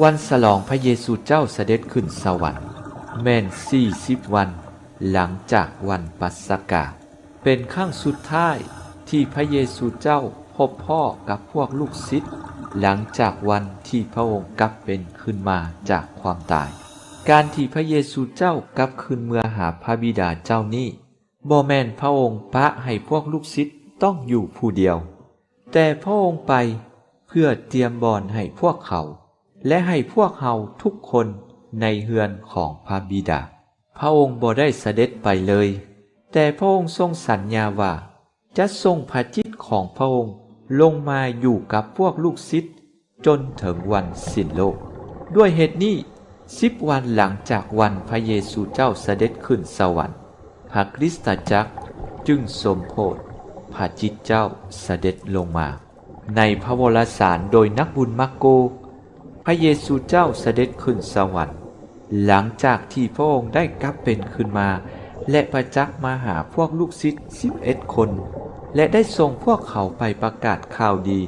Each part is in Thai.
วันฉลองพระเยซูเจ้าเสด็จขึ้นสวรรค์แม่น40 วันหลังจากวันปัสกาเป็นครั้งสุดท้ายที่พระเยซูเจ้าพบพ่อกับพวกลูกศิษย์หลังจากวันที่พระองค์กลับเป็นขึ้นมาจากความตายการที่พระเยซูเจ้ากลับคืนเมื่อหาพระบิดาเจ้านี้บ่แม่นพระองค์ปะให้พวกลูกศิษย์ต้องอยู่ผู้เดียวแต่พระองค์ไปเพื่อเตรียมบ่อนให้พวกเขาและให้พวกเฮาทุกคนในเฮือนของพระบิดาพระองค์บ่ได้เสด็จไปเลยแต่พระองค์ทรงสัญญาว่าจะทรงพระจิตของพระองค์ลงมาอยู่กับพวกลูกศิษย์จนถึงวันสิ้นโลกด้วยเหตุนี้10 วันหลังจากวันพระเยซูเจ้าเสด็จขึ้นสวรรค์พระคริสตจักรจึงสมโภชพระจิตเจ้าเสด็จลงมาในพระวรสารโดยนักบุญมาร์โกพระเยซูเจ้าเสด็จขึ้นสวรรค์หลังจากที่พระองค์ได้กลับเป็นขึ้นมาและประจักษ์มาหาพวกลูกศิษย์11 คนและได้ส่งพวกเขาไปประกาศข่าวดี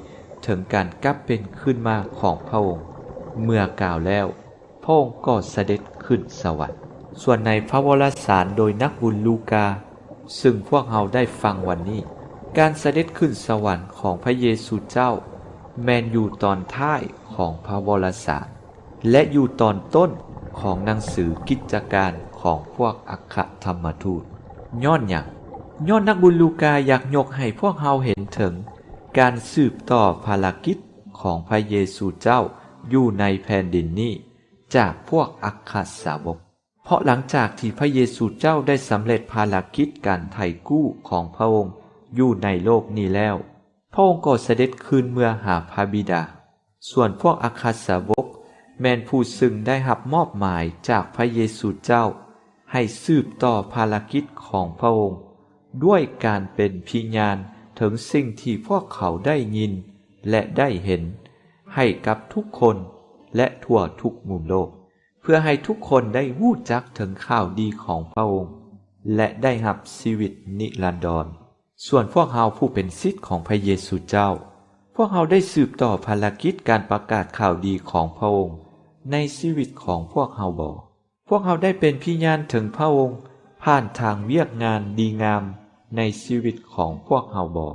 ถึงการกลับเป็นขึ้นมาของพระองค์เมื่อกล่าวแล้วพระองค์ก็เสด็จขึ้นสวรรค์ส่วนในพระวรสารโดยนักบุญลูกาซึ่งพวกเราได้ฟังวันนี้การเสด็จขึ้นสวรรค์ของพระเยซูเจ้าแม้นอยู่ตอนท้ายของพระวรสารและอยู่ตอนต้นของหนังสือกิจการของพวกอัครธรรมทูตย้อนนักบุญลูกาอยากยกให้พวกเราเห็นถึงการสืบต่อภารกิจของพระเยซูเจ้าอยู่ในแผ่นดินนี้จากพวกอัครสาวกเพราะหลังจากที่พระเยซูเจ้าได้สำเร็จภารกิจการไถ่กู้ของพระองค์อยู่ในโลกนี้แล้วพระองค์ก็เสด็จคืนเมื่อหาพระบิดาส่วนพวกอัครสาวกแม้นผู้ซึ่งได้รับมอบหมายจากพระเยซูเจ้าให้สืบต่อภารกิจของพระองค์ด้วยการเป็นพยานถึงสิ่งที่พวกเขาได้ยินและได้เห็นให้กับทุกคนและทั่วทุกมุมโลกเพื่อให้ทุกคนได้รู้จักถึงข่าวดีของพระองค์และได้รับชีวิตนิรันดรส่วนพวกเราผู้เป็นศิษย์ของพระเยซูเจ้าพวกเราได้สืบต่อภารกิจการประกาศข่าวดีของพระองค์ในชีวิตของพวกเราบ่พวกเราได้เป็นพยานถึงพระองค์ผ่านทางเวียกงานดีงามในชีวิตของพวกเราบ่